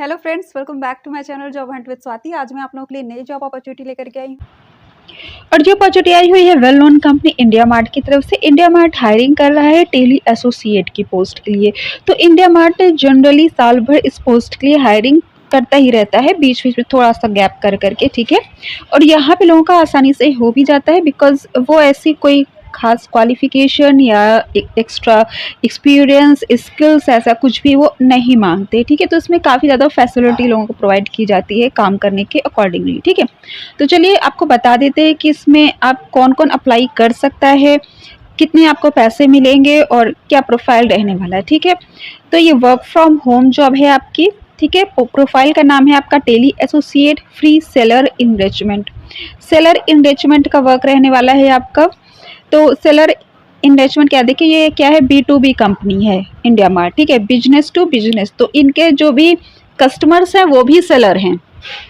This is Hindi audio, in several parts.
Hello friends, welcome back to my channel job hunt with Swati. आज मैं आप लोगों के लिए नई जॉब अपॉर्चुनिटी लेकर के आई हूँ और जो अपॉर्चुनिटी आई हुई है well known company India mart की तरफ से। इंडिया मार्ट हायरिंग कर रहा है टेली एसोसिएट की पोस्ट के लिए। तो इंडिया मार्ट जनरली साल भर इस पोस्ट के लिए हायरिंग करता ही रहता है, बीच बीच में थोड़ा सा गैप कर करके, ठीक है। और यहाँ पे लोगों का आसानी से हो भी जाता है बिकॉज वो ऐसी कोई खास क्वालिफिकेशन या एक्स्ट्रा एक्सपीरियंस स्किल्स ऐसा कुछ भी वो नहीं मांगते, ठीक है। तो इसमें काफ़ी ज़्यादा फैसिलिटी लोगों को प्रोवाइड की जाती है काम करने के अकॉर्डिंगली, ठीक है। तो चलिए आपको बता देते हैं कि इसमें आप कौन कौन अप्लाई कर सकता है, कितने आपको पैसे मिलेंगे और क्या प्रोफाइल रहने वाला है, ठीक है। तो ये वर्क फ्रॉम होम जॉब है आपकी, ठीक है। प्रोफाइल का नाम है आपका tele associate free seller engagement. Seller engagement का वर्क रहने वाला है आपका। तो सेलर इन्वेस्टमेंट क्या, देखिए ये क्या है, B2B कंपनी है इंडिया मार्ट, ठीक है, बिजनेस टू बिजनेस। तो इनके जो भी कस्टमर्स हैं वो भी सेलर हैं,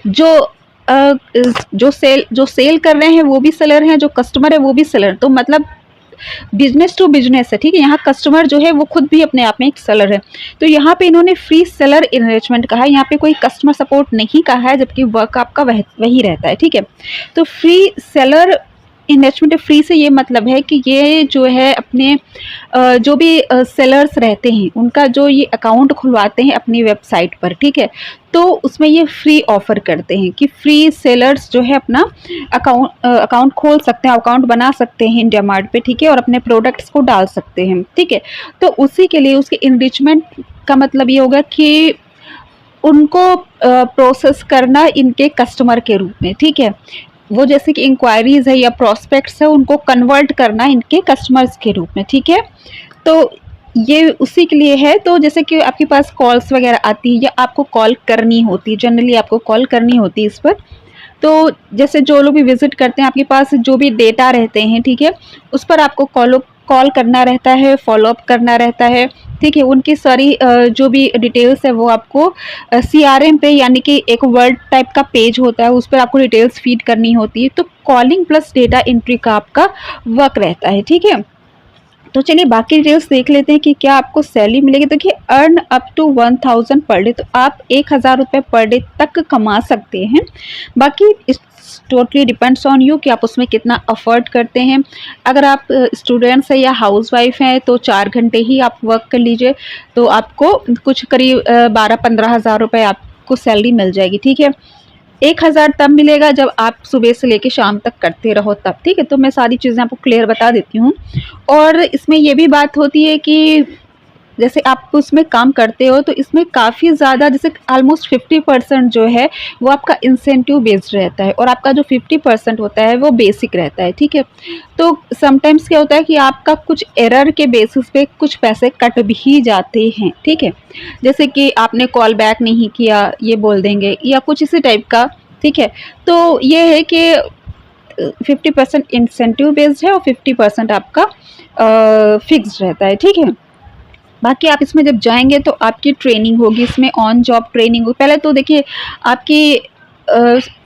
जो सेल कर रहे हैं वो भी सेलर हैं, जो कस्टमर है वो भी सेलर। तो मतलब बिजनेस टू बिजनेस है, ठीक है। यहाँ कस्टमर जो है वो खुद भी अपने आप में एक सेलर है। तो यहाँ पे इन्होंने फ्री सेलर इन्वेस्टमेंट कहा है, यहाँ पे कोई कस्टमर सपोर्ट नहीं कहा है, जबकि वर्क आपका वही रहता है, ठीक है। तो फ्री सेलर इन्वेस्टमेंट फ्री से ये मतलब है कि ये जो है अपने जो भी सेलर्स रहते हैं उनका जो ये अकाउंट खुलवाते हैं अपनी वेबसाइट पर, ठीक है। तो उसमें ये फ्री ऑफर करते हैं कि फ्री सेलर्स जो है अपना अकाउंट खोल सकते हैं, अकाउंट बना सकते हैं इंडिया मार्ट पे, ठीक है, और अपने प्रोडक्ट्स को डाल सकते हैं, ठीक है। तो उसी के लिए उसके इनरिचमेंट का मतलब ये होगा कि उनको प्रोसेस करना इनके कस्टमर के रूप में, ठीक है। वो जैसे कि इंक्वायरीज है या प्रोस्पेक्ट्स है उनको कन्वर्ट करना इनके कस्टमर्स के रूप में, ठीक है। तो ये उसी के लिए है। तो जैसे कि आपके पास कॉल्स वगैरह आती है या आपको कॉल करनी होती है, जनरली आपको कॉल करनी होती है इस पर। तो जैसे जो लोग भी विजिट करते हैं आपके पास जो भी डेटा रहते हैं, ठीक है, उस पर आपको कॉल करना रहता है, फॉलोअप करना रहता है, ठीक है। उनकी सारी जो भी डिटेल्स है वो आपको CRM पे, यानी कि एक वर्ड टाइप का पेज होता है, उस पर आपको डिटेल्स फीड करनी होती है। तो कॉलिंग प्लस डेटा एंट्री का आपका वर्क रहता है, ठीक है। तो चलिए बाकी डिटेल्स देख लेते हैं कि क्या आपको सैलरी मिलेगी। देखिए earn up to 1000 per day, तो आप 1000 रुपये पर डे तक कमा सकते हैं। बाकी टोटली डिपेंड्स ऑन यू कि आप उसमें कितना अफोर्ड करते हैं। अगर आप स्टूडेंट्स हैं या हाउसवाइफ हैं तो 4 घंटे ही आप वर्क कर लीजिए, तो आपको कुछ करीब 12-15 हज़ार रुपये आपको सैलरी मिल जाएगी, ठीक है। 1000 तब मिलेगा जब आप सुबह से लेके शाम तक करते रहो तब, ठीक है। तो मैं सारी चीज़ें आपको क्लियर बता देती हूँ। और इसमें ये भी बात होती है कि जैसे आप उसमें काम करते हो तो इसमें काफ़ी ज़्यादा, जैसे ऑलमोस्ट 50% जो है वो आपका इंसेंटिव बेस्ड रहता है और आपका जो 50% होता है वो बेसिक रहता है, ठीक है। तो समटाइम्स क्या होता है कि आपका कुछ एरर के बेसिस पे कुछ पैसे कट भी जाते हैं, ठीक है। जैसे कि आपने कॉल बैक नहीं किया ये बोल देंगे या कुछ इसी टाइप का, ठीक है। तो ये है कि 50% इंसेंटिव बेस्ड है और 50% आपका फिक्स्ड रहता है, ठीक है। बाकी आप इसमें जब जाएंगे तो आपकी ट्रेनिंग होगी, इसमें ऑन जॉब ट्रेनिंग होगी। पहले तो देखिए आपकी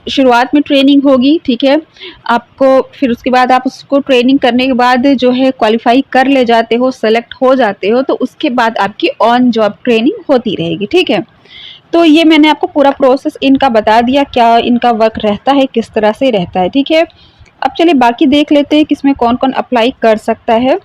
शुरुआत में ट्रेनिंग होगी, ठीक है। आपको फिर उसके बाद आप उसको ट्रेनिंग करने के बाद जो है क्वालिफाई कर ले जाते हो, सेलेक्ट हो जाते हो, तो उसके बाद आपकी ऑन जॉब ट्रेनिंग होती रहेगी, ठीक है। तो ये मैंने आपको पूरा प्रोसेस इनका बता दिया, क्या इनका वर्क रहता है, किस तरह से रहता है, ठीक है। अब चलिए बाकी देख लेते हैं कि इसमें कौन कौन अप्लाई कर सकता है।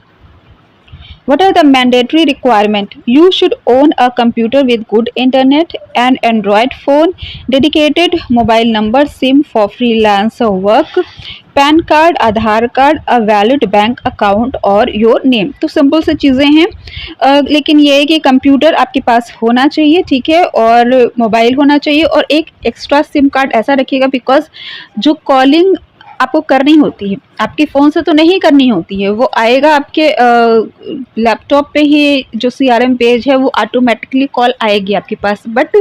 What are the mandatory requirement? You should own a computer with good internet, an Android phone, dedicated mobile number, SIM for freelancer work, pan card, Aadhaar card, a valid bank account और योर नेम। तो सिंपल से चीज़ें हैं, लेकिन ये है कि कंप्यूटर आपके पास होना चाहिए, ठीक है, और मोबाइल होना चाहिए और एक एक्स्ट्रा सिम कार्ड ऐसा रखिएगा बिकॉज जो कॉलिंग आपको करनी होती है आपके फ़ोन से तो नहीं करनी होती है, वो आएगा आपके लैपटॉप पे ही, जो CRM पेज है वो ऑटोमेटिकली कॉल आएगी आपके पास, बट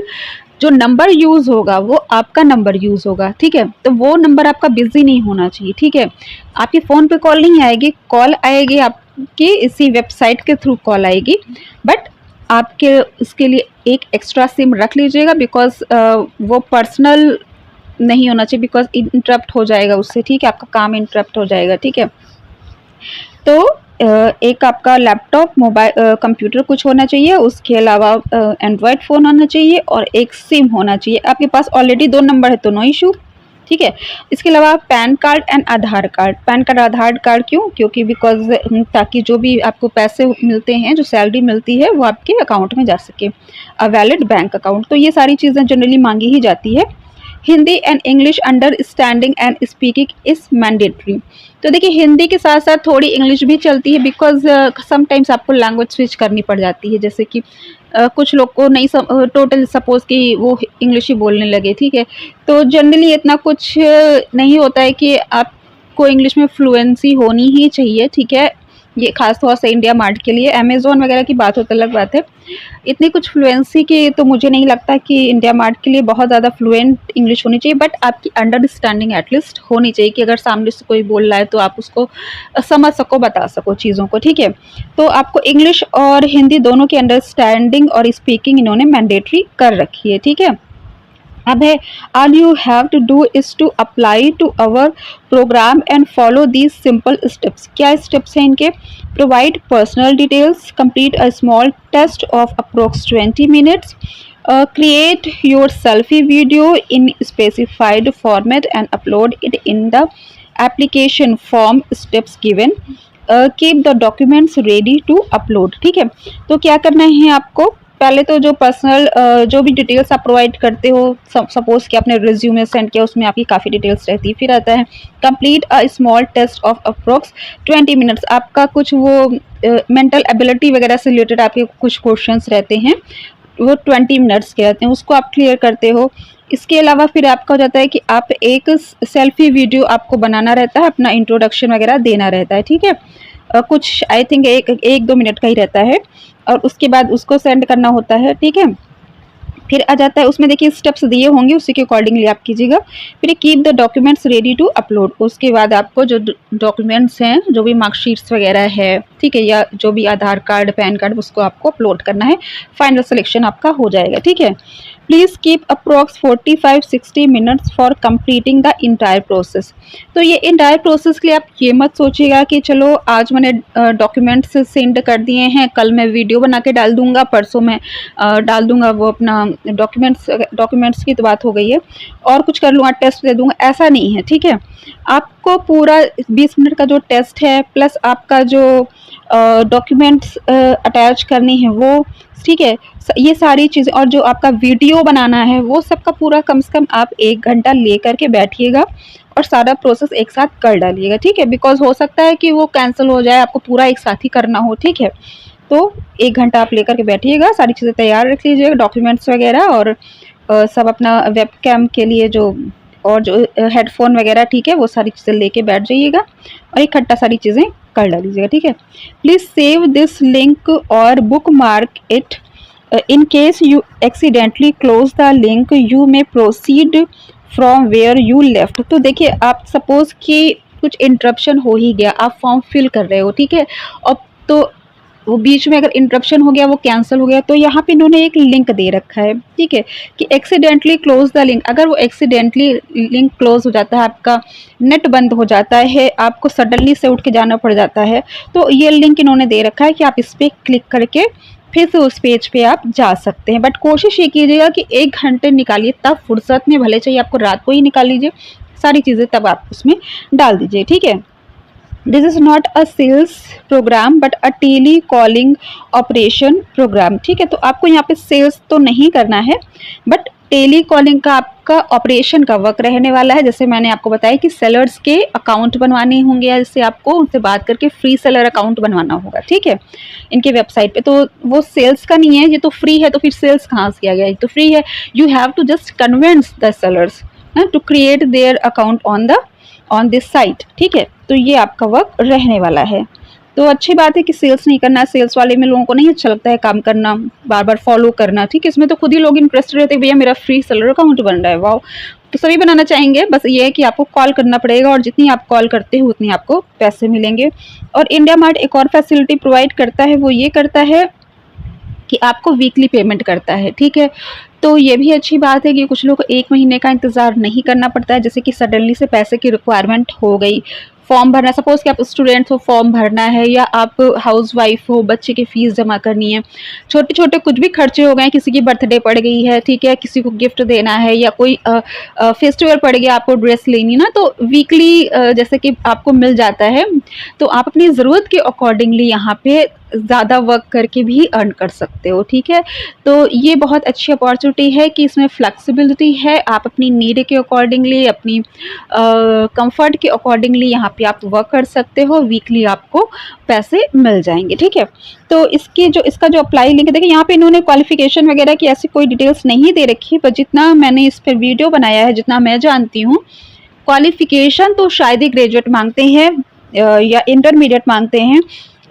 जो नंबर यूज़ होगा वो आपका नंबर यूज़ होगा, ठीक है। तो वो नंबर आपका बिजी नहीं होना चाहिए, ठीक है। आपके फ़ोन पे कॉल नहीं आएगी, कॉल आएगी आपकी इसी वेबसाइट के थ्रू कॉल आएगी, बट आपके इसके लिए एक एक्स्ट्रा सिम रख लीजिएगा बिकॉज वो पर्सनल नहीं होना चाहिए, बिकॉज इंटरप्ट हो जाएगा उससे, ठीक है, आपका काम इंटरप्ट हो जाएगा, ठीक है। तो एक आपका लैपटॉप, मोबाइल, कंप्यूटर कुछ होना चाहिए, उसके अलावा एंड्रॉयड फ़ोन होना चाहिए और एक सिम होना चाहिए। आपके पास ऑलरेडी 2 नंबर है तो नो इशू, ठीक है। इसके अलावा pan card and Aadhaar card. Pan card, Aadhaar card क्यों? क्योंकि बिकॉज ताकि जो भी आपको पैसे मिलते हैं, जो सैलरी मिलती है, वो आपके अकाउंट में जा सके। A valid bank account. तो ये सारी चीज़ें जनरली मांगी ही जाती है। Hindi and English understanding and speaking is mandatory. तो देखिए हिंदी के साथ साथ थोड़ी इंग्लिश भी चलती है, बिकॉज समटाइम्स आपको लैंग्वेज स्विच करनी पड़ जाती है। जैसे कि कुछ लोग को नहीं टोटल सपोज कि वो इंग्लिश ही बोलने लगे, ठीक है। तो जनरली इतना कुछ नहीं होता है कि आपको इंग्लिश में फ्लुएंसी होनी ही चाहिए, ठीक है। ये खास तौर से इंडिया मार्ट के लिए, अमेज़ॉन वगैरह की बात हो तो अलग बात है। इतनी कुछ फ्लुएंसी की तो मुझे नहीं लगता कि इंडिया मार्ट के लिए बहुत ज़्यादा फ्लुएंट इंग्लिश होनी चाहिए, बट आपकी अंडरस्टैंडिंग एटलीस्ट होनी चाहिए कि अगर सामने से कोई बोल रहा है तो आप उसको समझ सको, बता सको चीज़ों को, ठीक है। तो आपको इंग्लिश और हिंदी दोनों की अंडरस्टैंडिंग और स्पीकिंग इन्होंने मैंडेटरी कर रखी है, ठीक है। अब है all you have to do is to apply to our program and follow these simple steps। क्या steps हैं इनके? Provide personal details, complete a small test of approx 20 minutes, create your selfie video in specified format and upload it in the application form steps given, keep the documents ready to upload। ठीक है, तो क्या करना है आपको? पहले तो जो पर्सनल जो भी डिटेल्स आप प्रोवाइड करते हो, सपोज कि आपने रिज्यूमे सेंड किया, उसमें आपकी काफ़ी डिटेल्स रहती है। फिर आता है complete a small test of approx 20 minutes. आपका कुछ वो मेंटल एबिलिटी वगैरह से रिलेटेड आपके कुछ क्वेश्चंस रहते हैं, वो 20 मिनट्स के रहते हैं, उसको आप क्लियर करते हो। इसके अलावा फिर आपका हो जाता है कि आप एक सेल्फी वीडियो आपको बनाना रहता है, अपना इंट्रोडक्शन वगैरह देना रहता है, ठीक है। कुछ आई थिंक एक 2 मिनट का ही रहता है, और उसके बाद उसको सेंड करना होता है, ठीक है। फिर आ जाता है उसमें, देखिए स्टेप्स दिए होंगे, उसी के अकॉर्डिंगली आप कीजिएगा। फिर keep the documents ready to upload. उसके बाद आपको जो डॉक्यूमेंट्स हैं, जो भी मार्कशीट्स वगैरह है, ठीक है, या जो भी आधार कार्ड, पैन कार्ड, उसको आपको अपलोड करना है। फाइनल सिलेक्शन आपका हो जाएगा, ठीक है। Please keep approx 45-60 minutes for completing the entire process. तो ये इंटायर प्रोसेस के लिए आप ये मत सोचिएगा कि चलो आज मैंने डॉक्यूमेंट्स सेंड कर दिए हैं, कल मैं वीडियो बना के डाल दूंगा, परसों मैं डाल दूंगा वो अपना डॉक्यूमेंट्स की तो बात हो गई है, और कुछ कर लूँगा, टेस्ट दे दूंगा, ऐसा नहीं है, ठीक है। आपको पूरा 20 मिनट का जो टेस्ट है, प्लस आपका जो डॉक्यूमेंट्स अटैच करनी है वो, ठीक है, ये सारी चीज़ें, और जो आपका वीडियो बनाना है, वो सब का पूरा कम से कम आप 1 घंटा ले करके बैठिएगा और सारा प्रोसेस एक साथ कर डालिएगा, ठीक है। बिकॉज हो सकता है कि वो कैंसिल हो जाए, आपको पूरा एक साथ ही करना हो, ठीक है। तो 1 घंटा आप लेकर के बैठिएगा, सारी चीज़ें तैयार रख लीजिएगा, डॉक्यूमेंट्स वगैरह, और सब अपना वेबकैम के लिए जो, और जो हेडफोन वगैरह, ठीक है, वो सारी चीज़ें लेके बैठ जाइएगा और इकट्ठा सारी चीज़ें कर डालीजिएगा, ठीक है। प्लीज़ सेव दिस लिंक और book mark it. In case you accidentally close the link, you may proceed from where you left। तो देखिए आप सपोज कि कुछ इंटरप्शन हो ही गया, आप फॉर्म फिल कर रहे हो, ठीक है, और तो वो बीच में अगर इंटरप्शन हो गया, वो कैंसिल हो गया, तो यहाँ पे इन्होंने एक लिंक दे रखा है, ठीक है, कि एक्सीडेंटली क्लोज द लिंक। अगर वो एक्सीडेंटली लिंक क्लोज हो जाता है, आपका नेट बंद हो जाता है, आपको सडनली से उठ के जाना पड़ जाता है, तो ये लिंक इन्होंने दे रखा है कि आप इस पर क्लिक करके फिर से उस पेज पे आप जा सकते हैं। बट कोशिश ये कीजिएगा कि 1 घंटे निकालिए, तब फुर्सत में, भले चाहिए आपको रात को ही निकाल लीजिए सारी चीज़ें, तब आप उसमें डाल दीजिए, ठीक है। This is not a sales program but a tele calling operation program, ठीक है। तो आपको यहाँ पे सेल्स तो नहीं करना है, बट टेली कॉलिंग का आपका ऑपरेशन का वर्क रहने वाला है। जैसे मैंने आपको बताया कि सेलर्स के अकाउंट बनवाने होंगे, या जैसे आपको उनसे बात करके फ्री सेलर अकाउंट बनवाना होगा, ठीक है, इनके वेबसाइट पे। तो वो सेल्स का नहीं है, ये तो फ्री है, तो फिर सेल्स कहाँ से किया गया? ये तो फ्री है। You have to just convince the sellers to create their account on this site, ठीक है। तो ये आपका वर्क रहने वाला है। तो अच्छी बात है कि सेल्स नहीं करना। सेल्स वाले में लोगों को नहीं अच्छा लगता है काम करना, बार बार फॉलो करना, ठीक है। इसमें तो खुद ही लोग इंटरेस्टेड रहते हैं, भैया मेरा फ्री सेलर अकाउंट बन रहा है, वाओ। तो सभी बनाना चाहेंगे, बस ये है कि आपको कॉल करना पड़ेगा, और जितनी आप कॉल करते हो उतनी आपको पैसे मिलेंगे। और इंडिया मार्ट एक और फैसिलिटी प्रोवाइड करता है, वो ये करता है कि आपको वीकली पेमेंट करता है, ठीक है। तो ये भी अच्छी बात है कि कुछ लोग को 1 महीने का इंतज़ार नहीं करना पड़ता है, जैसे कि सडनली से पैसे की रिक्वायरमेंट हो गई, फॉर्म भरना, सपोज़ कि आप स्टूडेंट हो, फॉर्म भरना है, या आप हाउसवाइफ हो, बच्चे की फ़ीस जमा करनी है, छोटे-छोटे कुछ भी खर्चे हो गए, किसी की बर्थडे पड़ गई है, ठीक है, किसी को गिफ्ट देना है, या कोई फेस्टिवल पड़ गया, आपको ड्रेस लेनी ना, तो वीकली जैसे कि आपको मिल जाता है, तो आप अपनी ज़रूरत के अकॉर्डिंगली यहाँ पे ज़्यादा वर्क करके भी अर्न कर सकते हो, ठीक है। तो ये बहुत अच्छी अपॉर्चुनिटी है कि इसमें फ्लेक्सिबिलिटी है, आप अपनी नीड के अकॉर्डिंगली, अपनी कंफर्ट के अकॉर्डिंगली यहाँ पे आप वर्क कर सकते हो, वीकली आपको पैसे मिल जाएंगे, ठीक है। तो इसका जो अप्लाई लिंक है, देखिए यहाँ पे इन्होंने क्वालिफिकेशन वगैरह की ऐसी कोई डिटेल्स नहीं दे रखी, पर जितना मैंने इस पर वीडियो बनाया है, जितना मैं जानती हूँ, क्वालिफिकेशन तो शायद ही ग्रेजुएट मांगते हैं या इंटरमीडिएट मांगते हैं,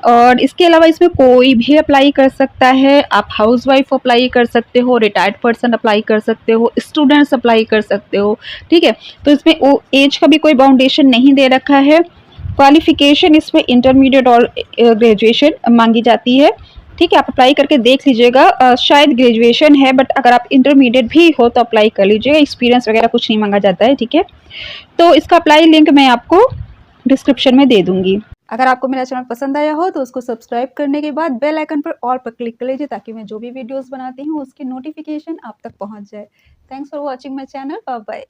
और इसके अलावा इसमें कोई भी अप्लाई कर सकता है। आप हाउसवाइफ अप्लाई कर सकते हो, रिटायर्ड पर्सन अप्लाई कर सकते हो, स्टूडेंट्स अप्लाई कर सकते हो, ठीक है। तो इसमें वो एज का भी कोई बाउंडेशन नहीं दे रखा है। क्वालिफिकेशन इसमें इंटरमीडिएट और ग्रेजुएशन मांगी जाती है, ठीक है। आप अप्लाई करके देख लीजिएगा, शायद ग्रेजुएशन है, बट अगर आप इंटरमीडिएट भी हो तो अप्लाई कर लीजिएगा, एक्सपीरियंस वगैरह कुछ नहीं मांगा जाता है, ठीक है। तो इसका अप्लाई लिंक मैं आपको डिस्क्रिप्शन में दे दूंगी। अगर आपको मेरा चैनल पसंद आया हो तो उसको सब्सक्राइब करने के बाद बेल आइकन पर ऑल पर क्लिक कर लीजिए, ताकि मैं जो भी वीडियोस बनाती हूँ उसकी नोटिफिकेशन आप तक पहुँच जाए। Thanks for watching my channel, bye bye.